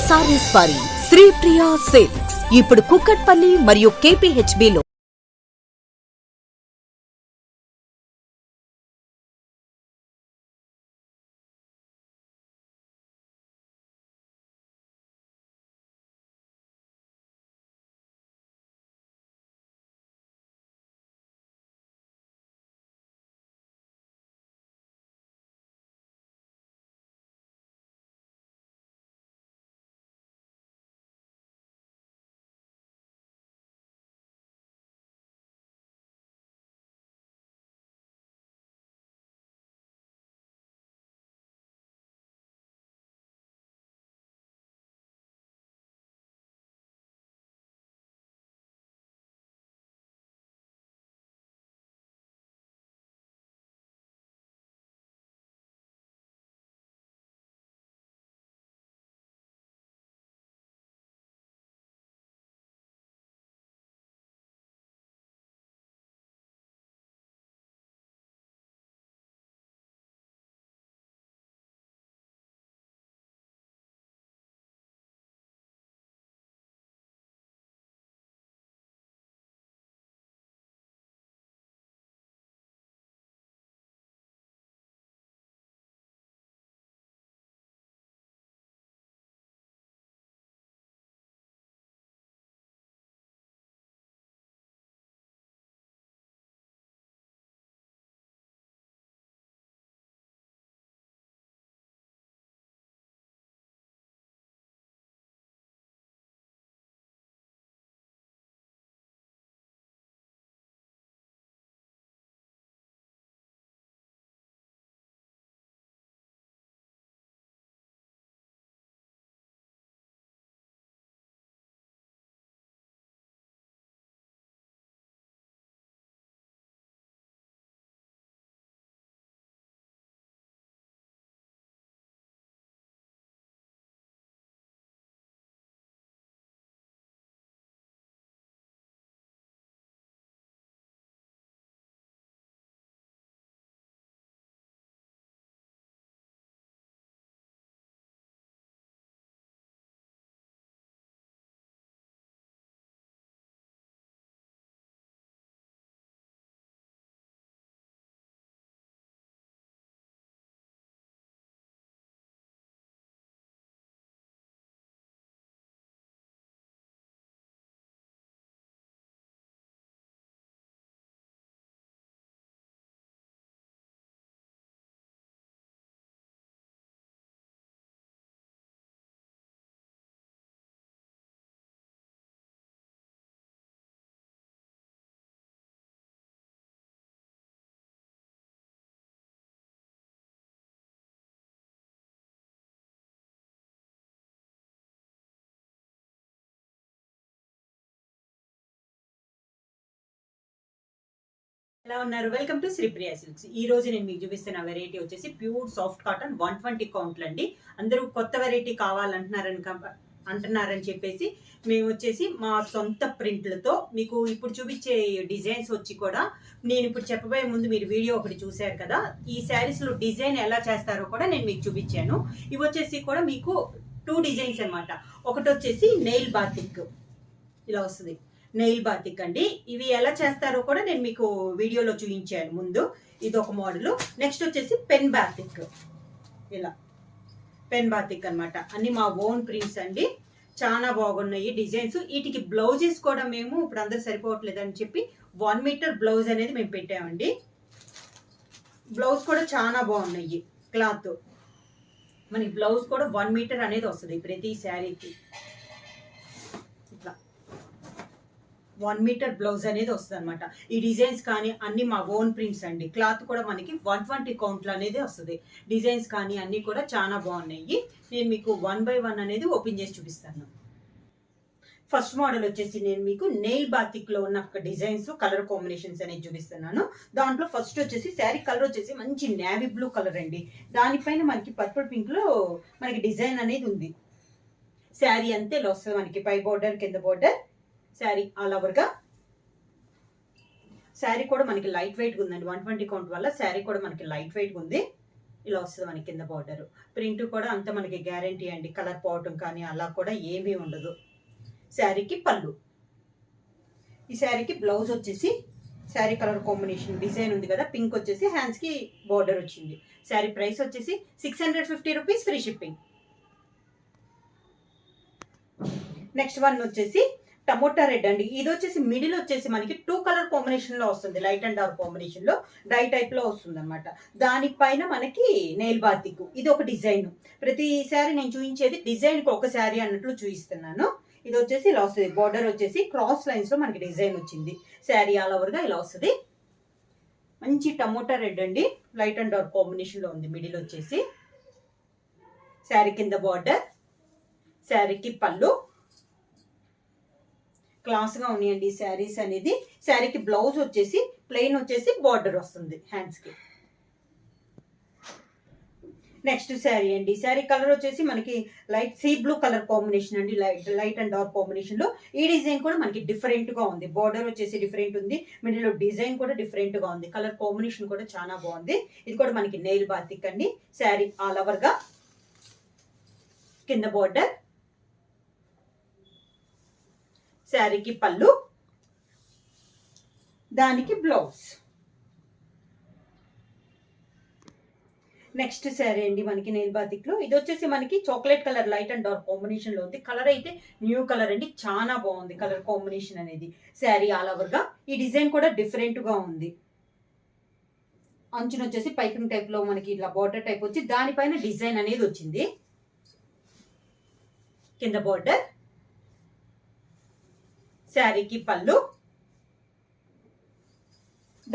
సారీస్ వారి శ్రీప్రియ సిల్క్స్ ఇప్పుడు కుక్కట్పల్లి మరియు KPHB లో. ఎలా ఉన్నారు? Welcome to Sripriya silks. ఈ రోజు నేను మీకు చూపిస్తున్న వెరైటీ వచ్చేసి ప్యూర్ సాఫ్ట్ కాటన్ 120 కౌంట్లు అండి. అందరూ కొత్త వెరైటీ అంటున్నారని చెప్పేసి మేము వచ్చేసి మా సొంత ప్రింట్లతో మీకు ఇప్పుడు చూపించే డిజైన్స్ వచ్చి కూడా నేను ఇప్పుడు చెప్పబోయే ముందు మీరు వీడియో ఒకటి చూశారు కదా, ఈ శారీస్ లో డిజైన్ ఎలా చేస్తారో కూడా నేను మీకు చూపించాను. ఇవి వచ్చేసి కూడా మీకు 2 డిజైన్స్ అనమాట. ఒకటి వచ్చేసి నెయిల్ బాతిక్ ఇలా వస్తుంది, నెయిల్ బాతిక్ అండి. ఇవి ఎలా చేస్తారో కూడా నేను మీకు వీడియోలో చూపించాను ముందు. ఇది ఒక మోడల్. నెక్స్ట్ వచ్చేసి పెన్ బాతిక్, ఇలా పెన్ బాతిక్ అనమాట. అన్ని మా ఓన్ ప్రింట్స్ అండి, చాలా బాగున్నాయి డిజైన్స్. వీటికి బ్లౌజెస్ కూడా మేము ఇప్పుడు అందరు సరిపోవట్లేదు అని చెప్పి 1 మీటర్ బ్లౌజ్ అనేది మేము పెట్టామండి. బ్లౌజ్ కూడా చాలా బాగున్నాయి. క్లాత్ మనకి బ్లౌజ్ కూడా 1 మీటర్ అనేది వస్తుంది ప్రతి శారీకి. 1 మీటర్ బ్లౌజ్ అనేది వస్తుంది అనమాట. ఈ డిజైన్స్ కానీ అన్ని మా ఓన్ ప్రింట్స్ అండి. క్లాత్ కూడా మనకి 120 కౌంట్లు అనేది వస్తుంది. డిజైన్స్ కానీ అన్ని కూడా చాలా బాగున్నాయి. నేను మీకు 1 బై 1 అనేది ఓపెన్ చేసి చూపిస్తాను. ఫస్ట్ మోడల్ వచ్చేసి నేను మీకు నెయిల్ బాతిక్ లో ఉన్న డిజైన్స్ కలర్ కాంబినేషన్స్ అనేది చూపిస్తున్నాను. దాంట్లో ఫస్ట్ వచ్చేసి శారీ కలర్ వచ్చేసి మంచి నేవీ బ్లూ కలర్ అండి. దానిపైన మనకి పర్పుల్ పింక్ లో మనకి డిజైన్ అనేది ఉంది. శారీ అంతే ఇలా వస్తుంది మనకి, పై బోర్డర్ కింద బోర్డర్. శారీ ఆల్ ఓవర్ గా. శారీ కూడా మనకి లైట్ వెయిట్ ఉందండి. 120 కౌంట్ వల్ల శారీ కూడా మనకి లైట్ వెయిట్ ఉంది. ఇలా వస్తుంది మనకి కింద బార్డర్. ప్రింట్ కూడా అంత మనకి గ్యారంటీ అండి, కలర్ పోవటం కానీ అలా కూడా ఏమీ ఉండదు. శారీకి పళ్ళు. ఈ శారీకి బ్లౌజ్ వచ్చేసి శారీ కలర్ కాంబినేషన్ డిజైన్ ఉంది కదా, పింక్ వచ్చేసి హ్యాండ్స్కి బార్డర్ వచ్చింది. శారీ ప్రైస్ వచ్చేసి 650 rupees, free shipping. Next one వచ్చేసి టమోటా రెడ్ అండి. ఇది వచ్చేసి మిడిల్ వచ్చేసి మనకి 2 కలర్ కాంబినేషన్ లో వస్తుంది, లైట్ అండ్ డార్క్ కాంబినేషన్ లో డై టైప్ లో వస్తుంది అనమాట. దానిపైన మనకి నెయిల్ బాతిక్. ఇది ఒక డిజైన్. ప్రతి శారీ నేను చూపించేది డిజైన్ కి ఒక శారీ అన్నట్లు చూపిస్తున్నాను. ఇది వచ్చేసి ఇలా వస్తుంది, బార్డర్ వచ్చేసి క్రాస్ లైన్స్ లో మనకి డిజైన్ వచ్చింది. శారీ ఆల్ ఓవర్ గా ఇలా వస్తుంది. మంచి టమోటా రెడ్ అండి, లైట్ అండ్ డార్క్ కాంబినేషన్ లో ఉంది. మిడిల్ వచ్చేసి శారీ కింద బార్డర్, శారీకి పళ్ళు. క్లాస్ గా ఉన్నాయండి ఈ శారీస్ అనేది. శారీకి బ్లౌజ్ వచ్చేసి ప్లెయిన్ వచ్చేసి బార్డర్ వస్తుంది హ్యాండ్స్ కి. నెక్స్ట్ శారీ అండి. శారీ కలర్ వచ్చేసి మనకి light sea blue colour combination అండి, లైట్ అండ్ డార్క్ కాంబినేషన్ లో. ఈ డిజైన్ కూడా మనకి డిఫరెంట్ గా ఉంది. బార్డర్ వచ్చేసి డిఫరెంట్ ఉంది, మిడిల్ లో డిజైన్ కూడా డిఫరెంట్ గా ఉంది. కలర్ కాంబినేషన్ కూడా చాలా బాగుంది. ఇది కూడా మనకి నెయిల్ బాతిక్ అండి. శారీ ఆల్ ఓవర్ గా కింద బార్డర్, శారీకి పళ్ళు, దానికి బ్లౌజ్. నెక్స్ట్ శారీ అండి మనకి నెయిల్ బాతిక్ లో. ఇది వచ్చేసి మనకి chocolate colour light and dark combination లో ఉంది. కలర్ అయితే న్యూ కలర్ అండి, చాలా బాగుంది కలర్ కాంబినేషన్ అనేది. శారీ ఆల్ ఓవర్ గా ఈ డిజైన్ కూడా డిఫరెంట్ గా ఉంది. అంచున వచ్చేసి పైపింగ్ టైప్ లో మనకి ఇట్లా బార్డర్ టైప్ వచ్చి దానిపైన డిజైన్ అనేది వచ్చింది. కింద బార్డర్, శారీకి పళ్ళు,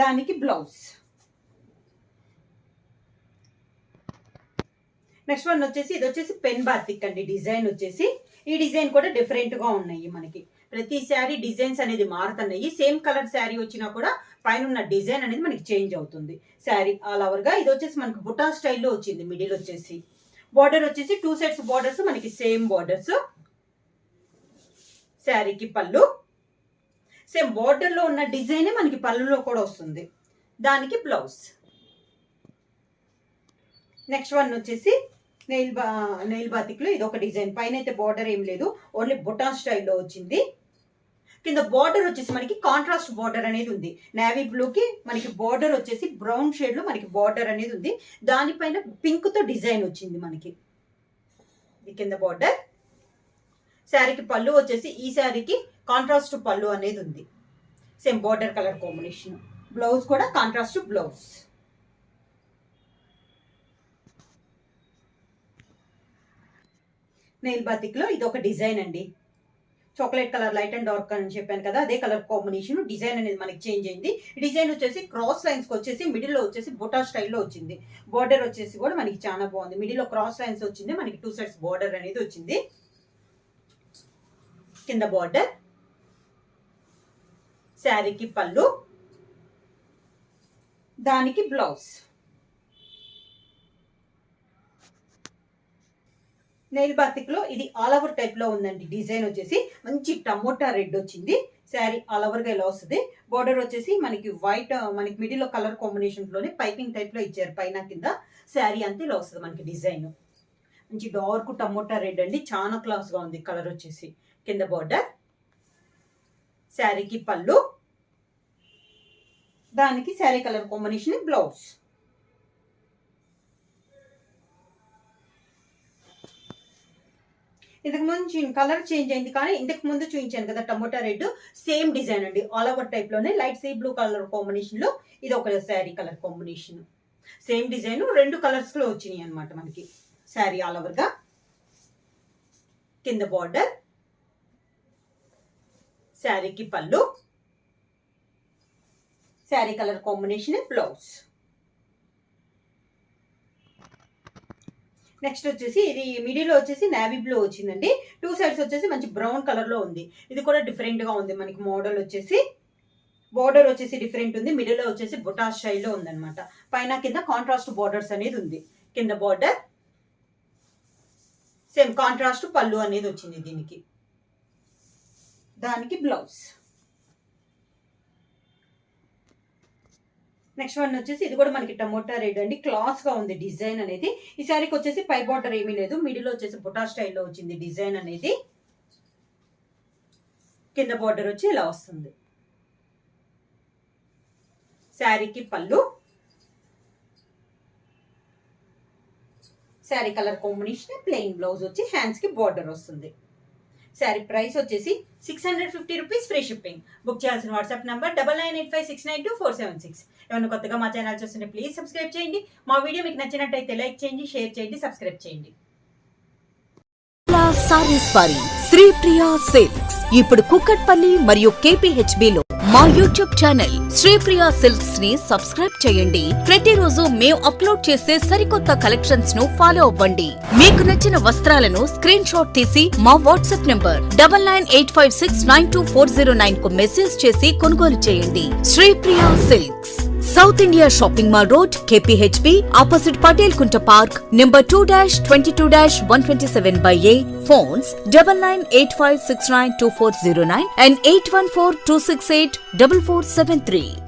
దానికి బ్లౌజ్. నెక్స్ట్ వన్ వచ్చేసి ఇది వచ్చేసి పెన్ బాతిక్ అండి. డిజైన్ వచ్చేసి ఈ డిజైన్ కూడా డిఫరెంట్ గా ఉన్నాయి మనకి. ప్రతి శారీ డిజైన్స్ అనేది మారుతున్నాయి. సేమ్ కలర్ శారీ వచ్చినా కూడా పైన ఉన్న డిజైన్ అనేది మనకి చేంజ్ అవుతుంది. శారీ ఆల్ ఓవర్ గా ఇది వచ్చేసి మనకి బుటా స్టైల్లో వచ్చింది. మిడిల్ వచ్చేసి బార్డర్ వచ్చేసి 2 సైడ్స్ బార్డర్స్ మనకి సేమ్ బార్డర్స్. శారీకి పళ్ళు, సేమ్ బార్డర్ లో ఉన్న డిజైన్ మనకి పళ్ళులో కూడా వస్తుంది. దానికి బ్లౌజ్. నెక్స్ట్ వన్ వచ్చేసి నెయిల్ బాతిక్ లో ఇది ఒక డిజైన్. పైన అయితే బార్డర్ ఏం లేదు, ఓన్లీ బుటా స్టైల్లో వచ్చింది. కింద బార్డర్ వచ్చేసి మనకి కాంట్రాస్ట్ బార్డర్ అనేది ఉంది. నేవీ బ్లూకి మనకి బార్డర్ వచ్చేసి బ్రౌన్ షేడ్ లో మనకి బార్డర్ అనేది ఉంది. దానిపైన పింక్ తో డిజైన్ వచ్చింది మనకి. ఇది కింద బార్డర్. శారీకి పళ్ళు వచ్చేసి ఈ శారీకి కాంట్రాస్ట్ పళ్ళు అనేది ఉంది, same border colour combination. Blouse కూడా కాంట్రాస్ట్ బ్లౌజ్. నెయిల్ బాతిక్ లో ఇది ఒక డిజైన్ అండి. Chocolate colour light and dark అని చెప్పాను కదా, అదే కలర్ కాంబినేషన్. డిజైన్ అనేది మనకి చేంజ్ అయింది. డిజైన్ వచ్చేసి క్రాస్ లైన్స్ కి వచ్చేసి మిడిల్ లో వచ్చేసి బుటా స్టైల్లో వచ్చింది. బార్డర్ వచ్చేసి కూడా మనకి చాలా బాగుంది. మిడిల్ లో క్రాస్ లైన్స్ వచ్చింది, మనకి 2 సైడ్స్ బార్డర్ అనేది వచ్చింది. కింద బార్డర్, శారీకి పళ్ళు, దానికి బ్లౌజ్. నెయిల్ బాతిక్ లో ఇది ఆల్ ఓవర్ టైప్ లో ఉందండి. డిజైన్ వచ్చేసి మంచి టమోటా రెడ్ వచ్చింది. శారీ ఆల్ ఓవర్ గా ఇలా వస్తుంది. బార్డర్ వచ్చేసి మనకి వైట్, మనకి మిడిల్ లో కలర్ కాంబినేషన్ లోనే పైపింగ్ టైప్ లో ఇచ్చారు పైన కింద. శారీ అంతా ఇలా వస్తుంది మనకి డిజైన్. మంచి డార్క్ టమోటా రెడ్ అండి, చాలా క్లాస్ గా ఉంది కలర్ వచ్చేసి. కింద బార్డర్, శారీకి పళ్ళు, దానికి శారీ కలర్ కాంబినేషన్ బ్లౌజ్. ఇంతకు ముందు కలర్ చేంజ్ అయింది, కానీ ఇంతకు ముందు చూపించాను కదా టమోటా రెడ్, సేమ్ డిజైన్ అండి. ఆల్ ఓవర్ టైప్ లోనే light sea blue colour combination లో ఇది ఒక sari colour combination. Same design 2 colours లో వచ్చినాయి అనమాట మనకి. శారీ ఆల్ ఓవర్ గా కింద బార్డర్, శారీకి పళ్ళు, sari colour combination blouse. Next వచ్చేసి ఇది మిడిల్ వచ్చేసి నేవీ బ్లూ వచ్చిందండి. 2 సైడ్స్ వచ్చేసి మంచి బ్రౌన్ కలర్ లో ఉంది. ఇది కూడా డిఫరెంట్ గా ఉంది మనకి. మోడల్ వచ్చేసి బార్డర్ వచ్చేసి డిఫరెంట్ ఉంది. మిడిల్ లో వచ్చేసి బుటా స్టైల్లో ఉందన్నమాట. పైన కింద కాంట్రాస్ట్ బార్డర్స్ అనేది ఉంది. కింద బార్డర్, సేమ్ కాంట్రాస్ట్ పళ్ళు అనేది వచ్చింది దీనికి. దానికి బ్లౌజ్. నెక్స్ట్ వన్ వచ్చేసి ఇది కూడా మనకి టమోటా రెడ్ అండి, క్లాస్ గా ఉంది డిజైన్ అనేది. ఈ శారీకి వచ్చేసి పై బార్డర్ ఏమీ లేదు, మిడిల్ వచ్చేసి బుటా స్టైల్లో వచ్చింది డిజైన్ అనేది. కింద బార్డర్ వచ్చి ఇలా వస్తుంది. శారీకి పళ్ళు, sari colour combination plain blouse వచ్చి హ్యాండ్స్ కి బార్డర్ వస్తుంది. శారీ ప్రైస్ వచ్చేసి 650 రూపీస్, ఫ్రీ షిప్పింగ్. బుక్ చేయాల్సిన వాట్సాప్ నంబర్ 9985692476. ఎవరైనా కొత్తగా మా ఛానల్ చూస్తుంటే ప్లీజ్ సబ్స్క్రైబ్ చేయండి. మా వీడియో మీకు నచ్చినట్టయితే లైక్ చేయండి, షేర్ చేయండి, సబ్స్క్రైబ్ చేయండి. సారీస్ వారి శ్రీ ప్రియా సిల్క్స్ ఇప్పుడు కుక్కట్పల్లి మరియు KPHB లో మా YouTube channel Shri Priya silks ని సబ్స్క్రైబ్ చేయండి. ప్రతిరోజు మేము అప్లోడ్ చేసే సరికొత్త కలెక్షన్స్ ను ఫాలో అవ్వండి. మీకు నచ్చిన వస్త్రాలను స్క్రీన్ షాట్ తీసి మా వాట్సాప్ నంబర్ 9985692409 కు మెసేజ్ చేసి కొనుగోలు చేయండి. Shri Priya silks, South India shopping mall road, KPHB, opposite Patel Kunta park, number 2-22-127/A. Phones 9985692409 and 8142684473.